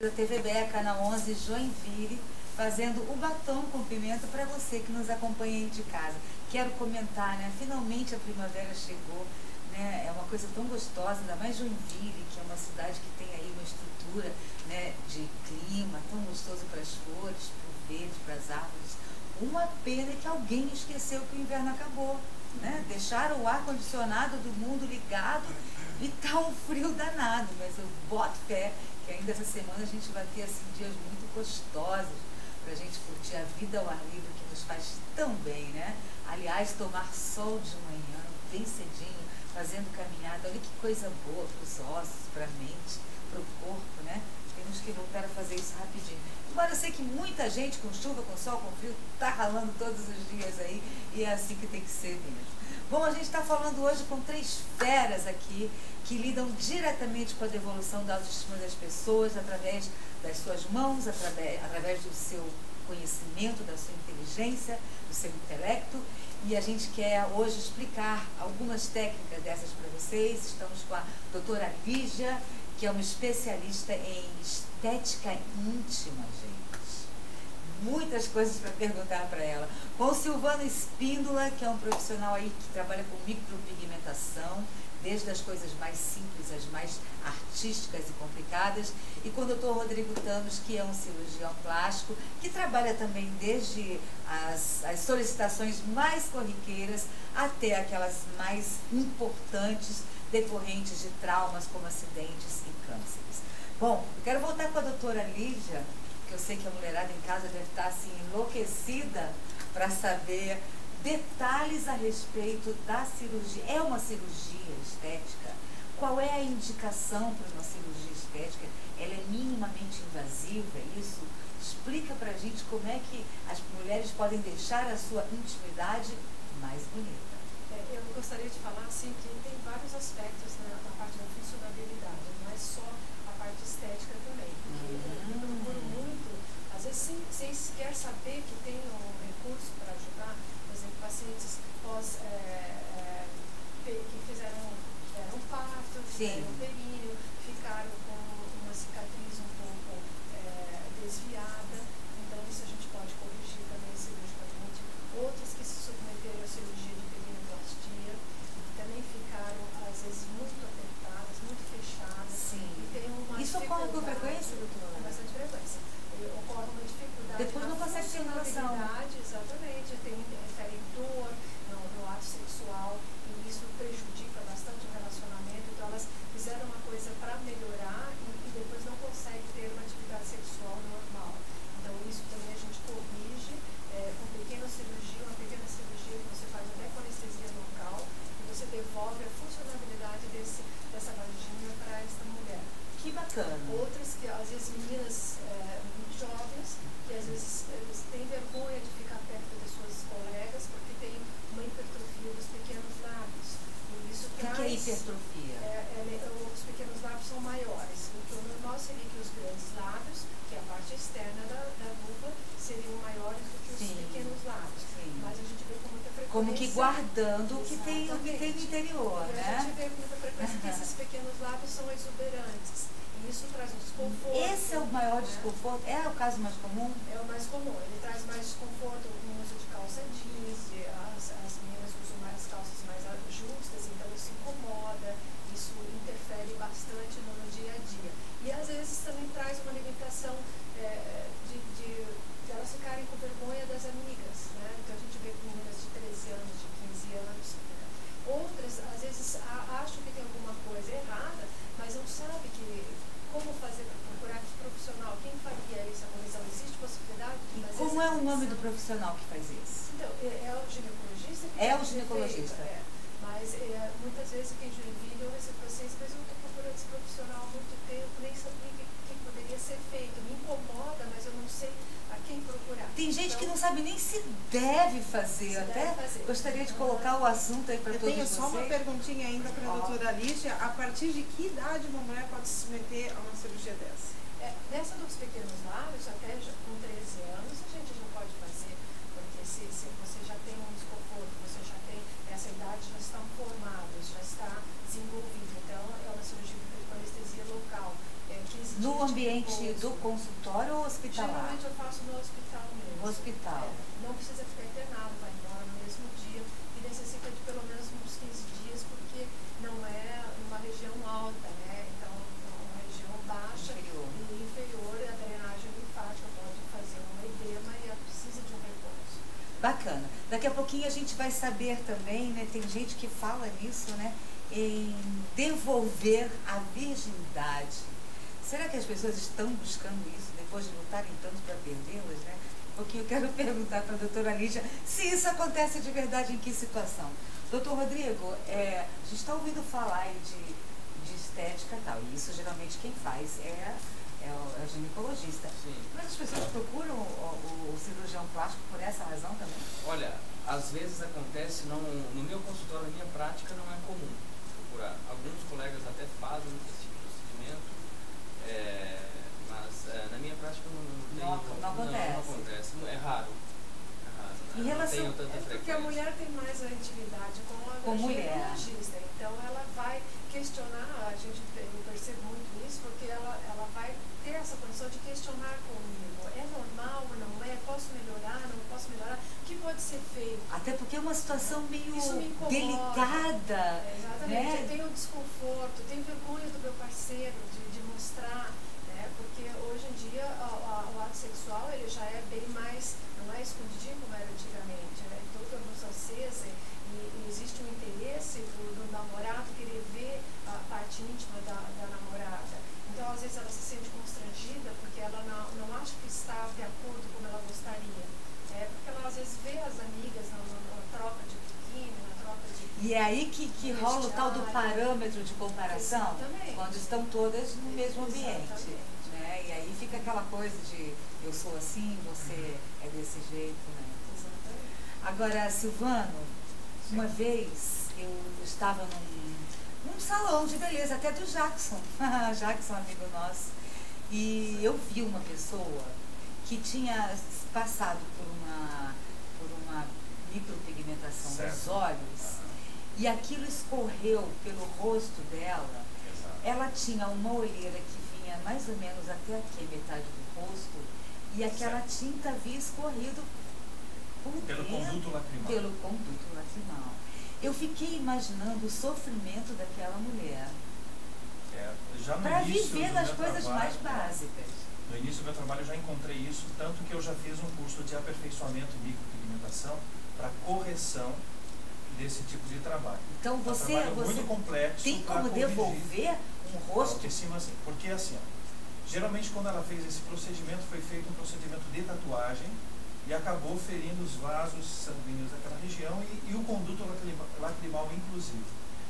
Da TV Beca, canal 11, Joinville, fazendo o batom com pimenta para você que nos acompanha aí de casa. Quero comentar, né? Finalmente a primavera chegou, né? É uma coisa tão gostosa, ainda mais Joinville, que é uma cidade que tem aí uma estrutura, né, de clima tão gostoso para as flores, para o verde, para as árvores. Uma pena é que alguém esqueceu que o inverno acabou, né? Deixaram o ar-condicionado do mundo ligado e tá um frio danado, mas eu boto fé que ainda essa semana a gente vai ter assim, dias muito gostosos para a gente curtir a vida ao ar livre, que nos faz tão bem, né? Aliás, tomar sol de manhã, bem cedinho, fazendo caminhada, olha que coisa boa para os ossos, para a mente, para o corpo, né? Temos que voltar a fazer isso rapidinho. Embora eu sei que muita gente com chuva, com sol, com frio, tá ralando todos os dias aí, e é assim que tem que ser mesmo. Bom, a gente está falando hoje com 3 feras aqui que lidam diretamente com a devolução da autoestima das pessoas através das suas mãos, através do seu conhecimento, da sua inteligência, do seu intelecto. E a gente quer hoje explicar algumas técnicas dessas para vocês. Estamos com a doutora Lígia, que é uma especialista em estética íntima, gente. Muitas coisas para perguntar para ela. Com o Silvano Espíndola, que é um profissional aí que trabalha com micropigmentação, desde as coisas mais simples às mais artísticas e complicadas, e com o Dr. Rodrigo Thanos, que é um cirurgião plástico, que trabalha também desde as solicitações mais corriqueiras até aquelas mais importantes, decorrentes de traumas como acidentes e cânceres. Bom, eu quero voltar com a doutora Lígia, que eu sei que a mulherada em casa deve estar assim enlouquecida para saber detalhes a respeito da cirurgia. É uma cirurgia estética? Qual é a indicação para uma cirurgia estética? Ela é minimamente invasiva, é isso? Explica pra gente como é que as mulheres podem deixar a sua intimidade mais bonita. Eu gostaria de falar assim que tem vários aspectos na parte da funcionabilidade, não é só a parte estética também, porque eu procuro muito, às vezes sem sequer saber que tem um recurso para ajudar, por exemplo, pacientes que fizeram parto, fizeram períneo, ficaram com uma cicatriz um pouco desviada, então isso a gente pode corrigir também cirurgicamente. Outros que se submeteram à cirurgia de perineoplastia, que também ficaram, às vezes, muito apertadas, muito fechadas. Sim. E tem uma isso ocorre com frequência, doutora? Com bastante frequência. Ocorre uma dificuldade. Depois não consegue ter noção. Exatamente. Referem dor no ato sexual, e isso prejudica bastante o relacionamento. Então, elas fizeram uma coisa para melhorar e depois não conseguem ter uma atividade sexual normal. Então, isso também a gente corrige com pequena cirurgia, uma pequena cirurgia que você faz até com anestesia local, e você devolve a funcionalidade dessa vagina para essa mulher. Que bacana. Outras que, às vezes, meninas muito jovens, que às vezes têm vergonha de ficar perto das suas colegas porque tem uma hipertrofia dos pequenos lábios. E isso traz... O que é hipertrofia? Os pequenos lábios são maiores. O normal seria que os grandes lábios, que é a parte externa da vulva, seriam maiores do que os pequenos lábios. Mas a gente vê com muita frequência... Como que guardando o que tem no interior, e né? a gente vê com muita frequência que esses pequenos lábios são exuberantes. E isso traz um desconforto. Esse é o maior desconforto? É o caso mais comum? É o mais comum. Ele traz mais desconforto no uso de calça jeans, as meninas usam mais calças mais justas, então isso incomoda, isso interfere bastante no dia a dia. E às vezes também traz uma limitação de elas ficarem com vergonha das amigas, né? Então a gente vê meninas de 13 anos, de 15 anos. Outras, às vezes, acham que tem alguma coisa errada, mas não sabe como fazer para procurar que profissional, quem faria essa revisão? Existe possibilidade de fazer? Como é o nome do profissional que faz isso? Então, é o ginecologista? É o ginecologista. Mas muitas vezes quem Joinville eu recebo pacientes, mas eu estou procurando esse profissional há muito tempo, nem sabia o que poderia ser feito. Me incomoda, mas eu não sei a quem procurar. Tem gente que não sabe nem se deve fazer. Gostaria de colocar o assunto aí para todos vocês. Eu tenho só uma perguntinha ainda para a doutora Lígia. A partir de que idade uma mulher pode se submeter a uma cirurgia dessa? Nessa dos pequenos lábios, até com 13 anos, a gente já pode fazer, porque se você já tem um desconforto, você já tem essa idade, já estão formados, já está desenvolvido. Então, é uma cirurgia com anestesia local. 15 no dias ambiente do consultório ou hospitalar? Geralmente eu faço no hospital mesmo. No hospital. Não precisa ficar internado, vai embora no mesmo dia e necessita de pelo menos uns 15 dias, porque não é uma região alta, né? Então, é uma região baixa e inferior, a drenagem linfática pode fazer um edema e ela precisa de um repouso. Bacana. Daqui a pouquinho a gente vai saber também, né? Tem gente que fala nisso, né? Em devolver a virgindade. Será que as pessoas estão buscando isso depois de lutarem tanto para perdê-las, né? Porque eu quero perguntar para a doutora Lígia se isso acontece de verdade, em que situação. Doutor Rodrigo, a gente está ouvindo falar aí de estética e tal, e isso geralmente quem faz é o ginecologista. Sim. Mas as pessoas procuram o cirurgião plástico por essa razão também? Olha, às vezes acontece, não, no meu consultório, na minha prática, não é comum procurar. Alguns colegas até fazem esse tipo de procedimento, mas na minha prática não acontece. É raro. Em relação, não tenho tanta frequência. Porque a mulher tem mais a intimidade com a ginecologista, então ela vai questionar, eu percebo muito isso, porque ela vai ter essa condição de questionar comigo. É normal ou não é? Posso melhorar? Não posso melhorar? O que pode ser feito? até porque é uma situação meio Isso me incomoda. delicada. Exatamente. Né? Eu tenho desconforto, tenho vergonha do meu parceiro de mostrar, né? Porque hoje em dia o ato sexual ele já é bem mais, não é escondidinho como era antigamente, né? Toda a luz acesa e existe um interesse do namorado querer ver a parte íntima da namorada. Então, às vezes, ela se sente constrangida porque ela não acha que está de acordo como ela gostaria. Porque ela, às vezes, vê as amigas na troca de biquíni, na troca de... E é aí que rola o tal do parâmetro de comparação, Exatamente. quando estão todas no mesmo ambiente. Exatamente. Né? E aí fica aquela coisa de eu sou assim, você é desse jeito. Né? Exatamente. Agora, Silvano, uma vez eu estava num salão de beleza, até do Jackson, Jackson, amigo nosso, e eu vi uma pessoa que tinha passado por uma micropigmentação nos olhos, e aquilo escorreu pelo rosto dela. Ela tinha uma olheira que vinha mais ou menos até aqui, metade do rosto, e aquela tinta havia escorrido pelo conduto lacrimal. Eu fiquei imaginando o sofrimento daquela mulher para viver das coisas mais básicas. No início do meu trabalho eu já encontrei isso, tanto que eu já fiz um curso de aperfeiçoamento em micropigmentação para correção desse tipo de trabalho. Então você muito complexo, tem como devolver um rosto? Assim, porque assim, geralmente quando ela fez esse procedimento, foi feito um procedimento de tatuagem e acabou ferindo os vasos sanguíneos daquela região e o conduto lacrimal inclusive.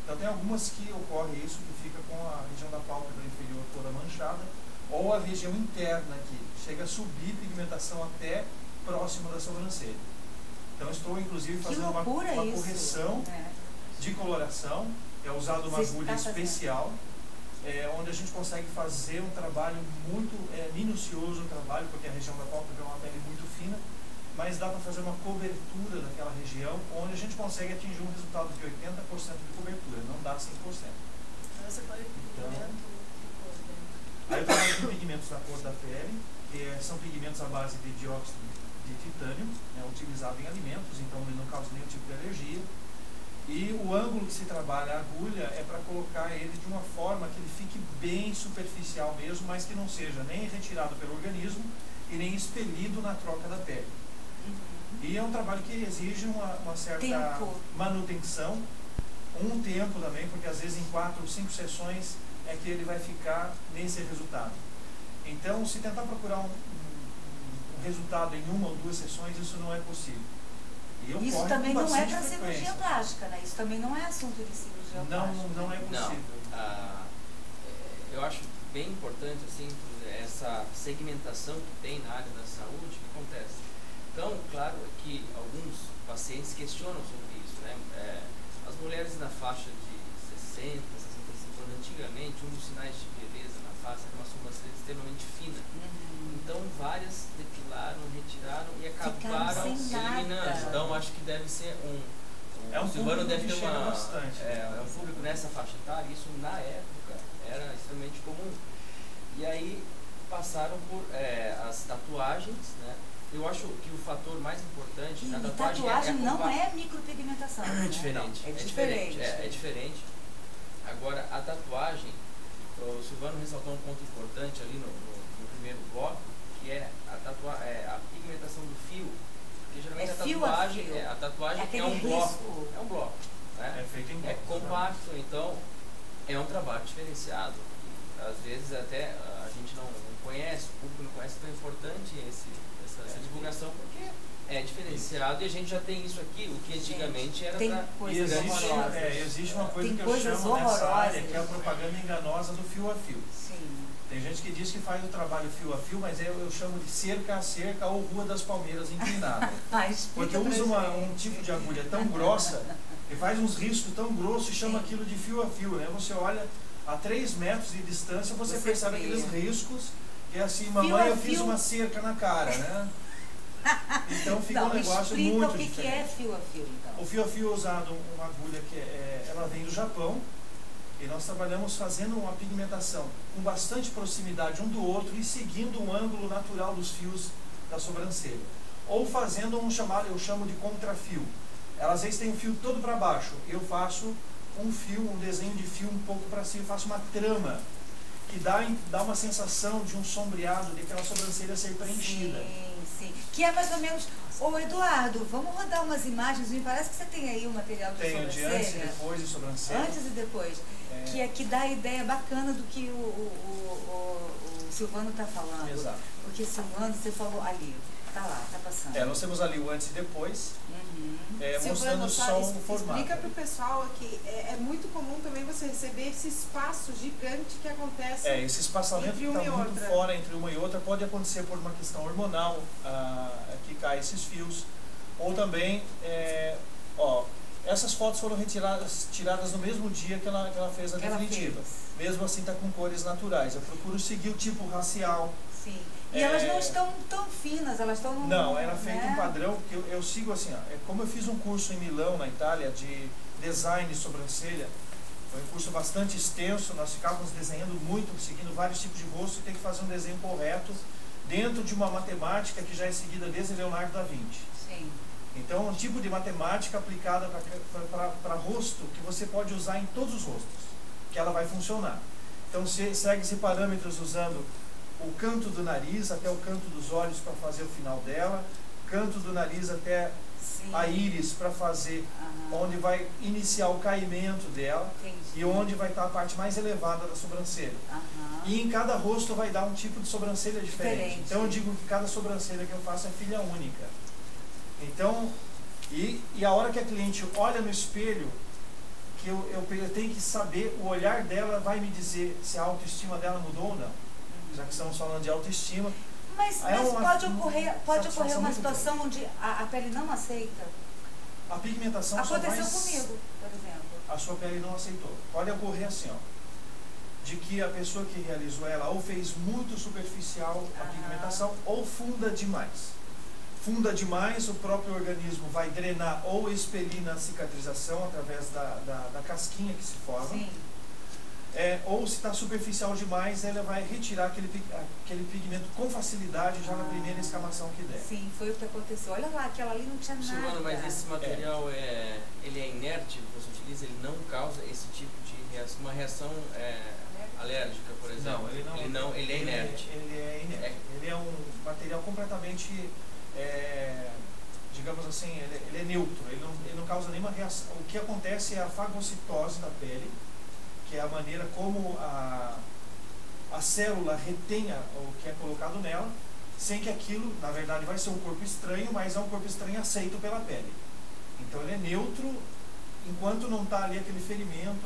Então tem algumas que ocorre isso, que fica com a região da pálpebra inferior toda manchada, ou a região interna aqui, chega a subir pigmentação até próximo da sobrancelha. Então estou inclusive fazendo uma correção de coloração, é usado uma agulha especial, onde a gente consegue fazer um trabalho muito minucioso, porque a região da pálpebra é uma pele muito fina, mas dá para fazer uma cobertura daquela região, onde a gente consegue atingir um resultado de 80% de cobertura, não dá 100%. Você pode pigmento de cor, né? Aí eu trabalho com pigmentos da cor da pele, que são pigmentos à base de dióxido de titânio, utilizado em alimentos, então ele não causa nenhum tipo de alergia. E o ângulo que se trabalha a agulha é para colocar ele de uma forma que ele fique bem superficial mesmo, mas que não seja nem retirado pelo organismo e nem expelido na troca da pele. E é um trabalho que exige uma certa manutenção, um tempo também, porque às vezes em 4 ou 5 sessões é que ele vai ficar nesse resultado. Então, se tentar procurar um resultado em 1 ou 2 sessões, isso não é possível. Isso também não é para cirurgia plástica, né? Isso também não é assunto de cirurgia plástica. Não é possível. Não. Eu acho bem importante assim, essa segmentação que tem na área da saúde, que acontece. Então, claro que alguns pacientes questionam sobre isso, né? As mulheres na faixa de 60, 65 anos, antigamente, um dos sinais de beleza na face era uma sobrancelha extremamente fina. Então, várias depilaram, retiraram e acabaram eliminando. Então, acho que deve ser o Silvano deve ter um público nessa faixa etária, isso na época era extremamente comum. E aí, passaram por as tatuagens, né? Eu acho que o fator mais importante na tatuagem não é micropigmentação. É diferente. É diferente. É diferente. Agora, a tatuagem, o Silvano ressaltou um ponto importante ali no primeiro bloco, que é a pigmentação do fio. Porque geralmente a tatuagem é um bloco. É um bloco. Né? É feito em bloco. É compacto, então é um trabalho diferenciado. Às vezes até a gente não conhece, o público não conhece, tão importante essa divulgação, porque é diferenciado e a gente já tem isso aqui, o que antigamente era para... E existe uma coisa que eu chamo nessa área, que é a propaganda enganosa do fio a fio. Sim. Tem gente que diz que faz o trabalho fio a fio, mas eu chamo de cerca a cerca ou Rua das Palmeiras inclinada. Porque usa um tipo de agulha tão grossa e faz uns riscos tão grossos e chama aquilo de fio a fio, né? Você olha a 3 metros de distância, você percebe aqueles riscos, que é assim, mamãe, eu fiz uma cerca na cara, né? Então fica um negócio muito diferente. O que é fio a fio, então? O fio a fio é usado uma agulha que ela vem do Japão, e nós trabalhamos fazendo uma pigmentação com bastante proximidade um do outro e seguindo um ângulo natural dos fios da sobrancelha. Ou fazendo eu chamo de contrafio. Ela às vezes tem o fio todo para baixo, eu faço um desenho de fio um pouco para cima, faço uma trama que dá uma sensação de um sombreado, de aquela sobrancelha ser preenchida. Sim. Que é mais ou menos... Ô Eduardo, vamos rodar umas imagens, me parece que você tem aí o material de sobrancelha. Tenho de antes e depois de sobrancelha. Antes e depois. Que dá a ideia bacana do que o Silvano está falando. Exato. Porque Silvano, você falou ali, tá lá, tá passando. Nós temos ali o antes e depois, mostrando Silvano, só o formato. Explica para o pessoal que é muito comum também você receber esse espaço gigante que acontece esse espaçamento que está muito fora entre uma e outra pode acontecer por uma questão hormonal, que cai esses fios, ou também, essas fotos foram tiradas no mesmo dia que ela fez a definitiva. Mesmo assim está com cores naturais. Eu procuro seguir o tipo racial. Sim. E elas não estão tão finas, elas estão... Não, era feito um padrão, que eu sigo assim, como eu fiz um curso em Milão, na Itália, de design de sobrancelha, foi um curso bastante extenso, nós ficávamos desenhando muito, seguindo vários tipos de rosto, e tem que fazer um desenho correto, dentro de uma matemática que já é seguida desde Leonardo da Vinci. Sim. Então, é um tipo de matemática aplicada para rosto que você pode usar em todos os rostos, que ela vai funcionar. Então, você segue esses parâmetros usando o canto do nariz até o canto dos olhos para fazer o final dela, canto do nariz até a íris para fazer onde vai iniciar o caimento dela. Entendi. E onde vai estar a parte mais elevada da sobrancelha. E em cada rosto vai dar um tipo de sobrancelha diferente. Então eu digo que cada sobrancelha que eu faço é filha única. Então, e a hora que a cliente olha no espelho, que eu tenho que saber, o olhar dela vai me dizer se a autoestima dela mudou ou não. Já que estamos falando de autoestima. Mas pode ocorrer uma situação onde a pele não aceita? A pigmentação aconteceu comigo, por exemplo. A sua pele não aceitou. Pode ocorrer assim, de que a pessoa que realizou ela ou fez muito superficial a pigmentação ou funda demais. Funda demais, o próprio organismo vai drenar ou expelir na cicatrização através da casquinha que se forma. Sim. Ou se está superficial demais, ela vai retirar aquele pigmento com facilidade já na primeira escamação que der. Sim, foi o que aconteceu. Olha lá, aquela ali não tinha nada. Silvano, mas esse material ele é inerte, você utiliza, ele não causa esse tipo de reação, uma reação alérgica, por exemplo? Não, ele é inerte. Ele é inerte. Ele é um material completamente, digamos assim, ele é neutro, ele não causa nenhuma reação. O que acontece é a fagocitose da pele, que é a maneira como a célula retenha o que é colocado nela, sem que aquilo, na verdade, vai ser um corpo estranho, mas é um corpo estranho aceito pela pele. Então ele é neutro enquanto não está ali aquele ferimento,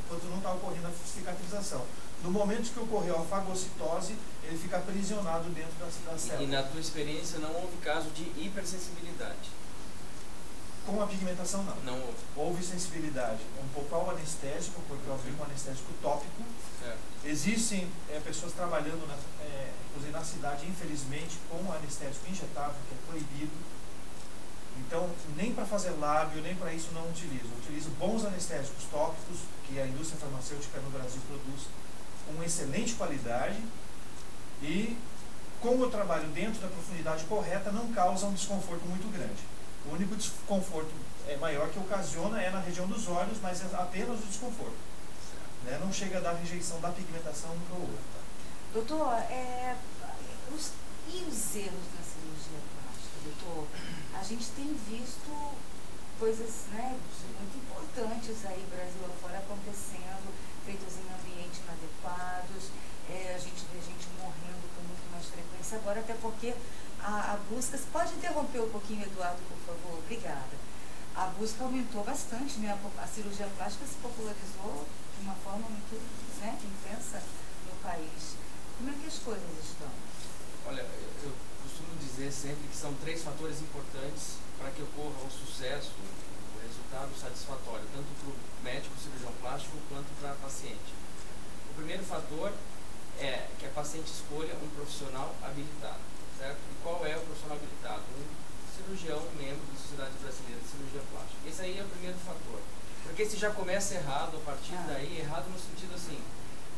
enquanto não está ocorrendo a cicatrização. No momento que ocorreu a fagocitose, ele fica aprisionado dentro da célula. E na tua experiência não houve caso de hipersensibilidade? Com a pigmentação, não. Não houve. Houve sensibilidade um pouco ao anestésico, porque eu aplico um anestésico tópico. Certo. Existem pessoas trabalhando, inclusive na cidade, infelizmente, com anestésico injetável, que é proibido. Então, nem para fazer lábio, nem para isso não utilizo. Eu utilizo bons anestésicos tópicos, que a indústria farmacêutica no Brasil produz com excelente qualidade, E como eu trabalho dentro da profundidade correta, não causa um desconforto muito grande. O único desconforto maior que ocasiona é na região dos olhos, mas é apenas o desconforto. Né? Não chega a dar rejeição da pigmentação um para o outro. Doutor, e os erros na cirurgia plástica, doutor? A gente tem visto coisas, né, muito importantes aí, Brasil afora, acontecendo, feitas em ambientes inadequados, a gente vê gente morrendo com muito mais frequência agora, até porque a busca... Pode interromper um pouquinho, Eduardo, por favor? Obrigada. A busca aumentou bastante, né? A cirurgia plástica se popularizou de uma forma muito, né, intensa no país. Como é que as coisas estão? Olha, eu costumo dizer sempre que são 3 fatores importantes para que ocorra o sucesso, o resultado satisfatório, tanto para o médico cirurgião plástico quanto para a paciente. O primeiro fator é que a paciente escolha um profissional habilitado, certo? E qual é o profissional habilitado? Um cirurgião, membro da Sociedade Brasileira de Cirurgia Plástica. Esse aí é o primeiro fator. Porque se já começa errado, a partir daí, errado no sentido assim,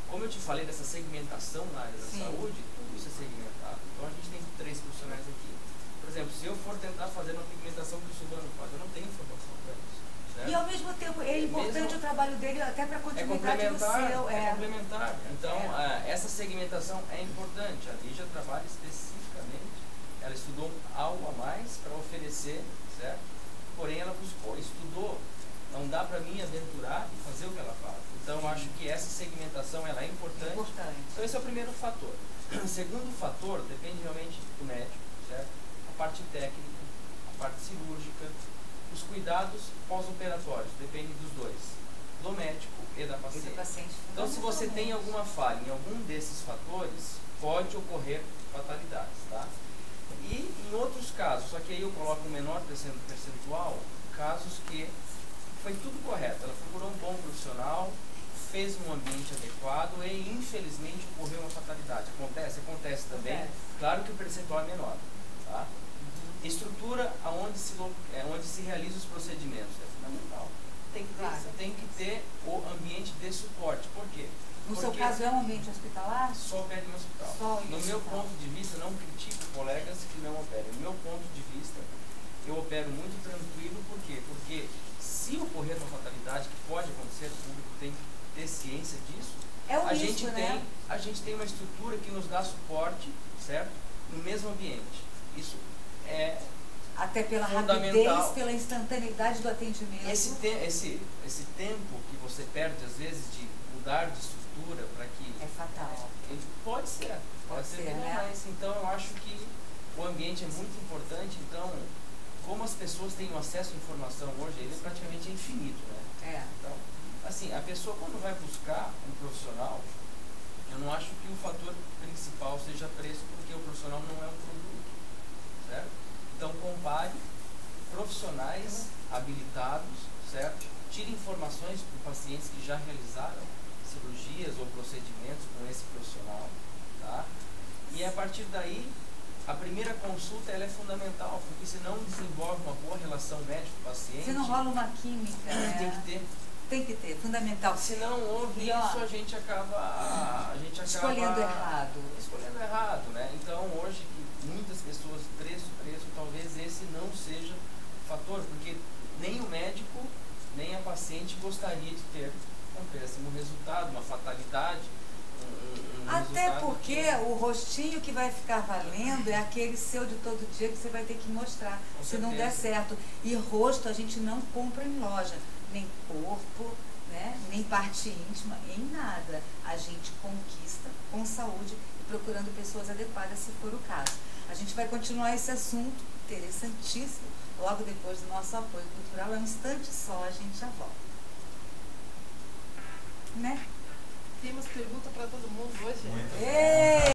como eu te falei dessa segmentação na área da saúde, tudo isso é segmentado. Então a gente tem 3 profissionais aqui. Por exemplo, se eu for tentar fazer uma pigmentação que o Silvano faz, eu não tenho informação para isso. Certo? E ao mesmo tempo, é importante o trabalho dele até para a continuidade do seu. É complementar. Então, essa segmentação é importante. A Lígia trabalha especificamente, ela estudou algo a mais para oferecer, certo? Porém, ela buscou, estudou. Não dá para mim aventurar e fazer o que ela faz. Então, eu acho que essa segmentação ela é importante. Então, esse é o primeiro fator. O segundo fator depende realmente do médico, certo? A parte técnica, a parte cirúrgica, os cuidados pós-operatórios, depende dos dois, do médico e da paciente. Então, se você tem alguma falha em algum desses fatores, pode ocorrer fatalidades, tá? E em outros casos, só que aí eu coloco um menor percentual, casos que foi tudo correto, ela procurou um bom profissional, fez um ambiente adequado e infelizmente ocorreu uma fatalidade. Acontece também, claro que o percentual é menor, tá? Estrutura onde se realizam os procedimentos é fundamental. Tem que ter o ambiente de suporte. Por quê? No seu caso é um ambiente hospitalar? Só opera em hospital. No meu ponto de vista, não critico colegas que não operem. No meu ponto de vista, eu opero muito tranquilo. Por quê? Porque se ocorrer uma fatalidade, que pode acontecer, o público tem que ter ciência disso, a gente tem uma estrutura que nos dá suporte, certo? No mesmo ambiente. Isso é até pela fundamental. Rapidez, pela instantaneidade do atendimento. Esse tempo que você perde, às vezes, de mudar de estrutura para que... É fatal. Pode ser né? Mas, então, eu acho que o ambiente é muito importante. Então, como as pessoas têm um acesso à informação hoje, ele é praticamente infinito, né? Então, assim, a pessoa quando vai buscar um profissional, eu não acho que o fator principal seja preço, porque o profissional não é um produto, certo? Então, compare profissionais habilitados, certo? Tire informações por pacientes que já realizaram cirurgias ou procedimentos com esse profissional, tá? E a partir daí, a primeira consulta ela é fundamental, porque se não desenvolve uma boa relação médico-paciente... Se não rola uma química, Tem que ter, fundamental. Se não houve isso, a gente acaba escolhendo errado, né? Então, hoje, que muitas pessoas, preço, talvez esse não seja o fator, porque nem o médico, nem a paciente gostaria de ter um péssimo resultado, uma fatalidade, até porque o rostinho que vai ficar valendo é aquele seu de todo dia que você vai ter que mostrar, se não der certo. E rosto a gente não compra em loja, nem corpo, né, nem parte íntima, em nada. A gente conquista com saúde e procurando pessoas adequadas, se for o caso. A gente vai continuar esse assunto interessantíssimo logo depois do nosso apoio cultural. É um instante só, a gente já volta. Né? Temos pergunta para todo mundo hoje. Ei!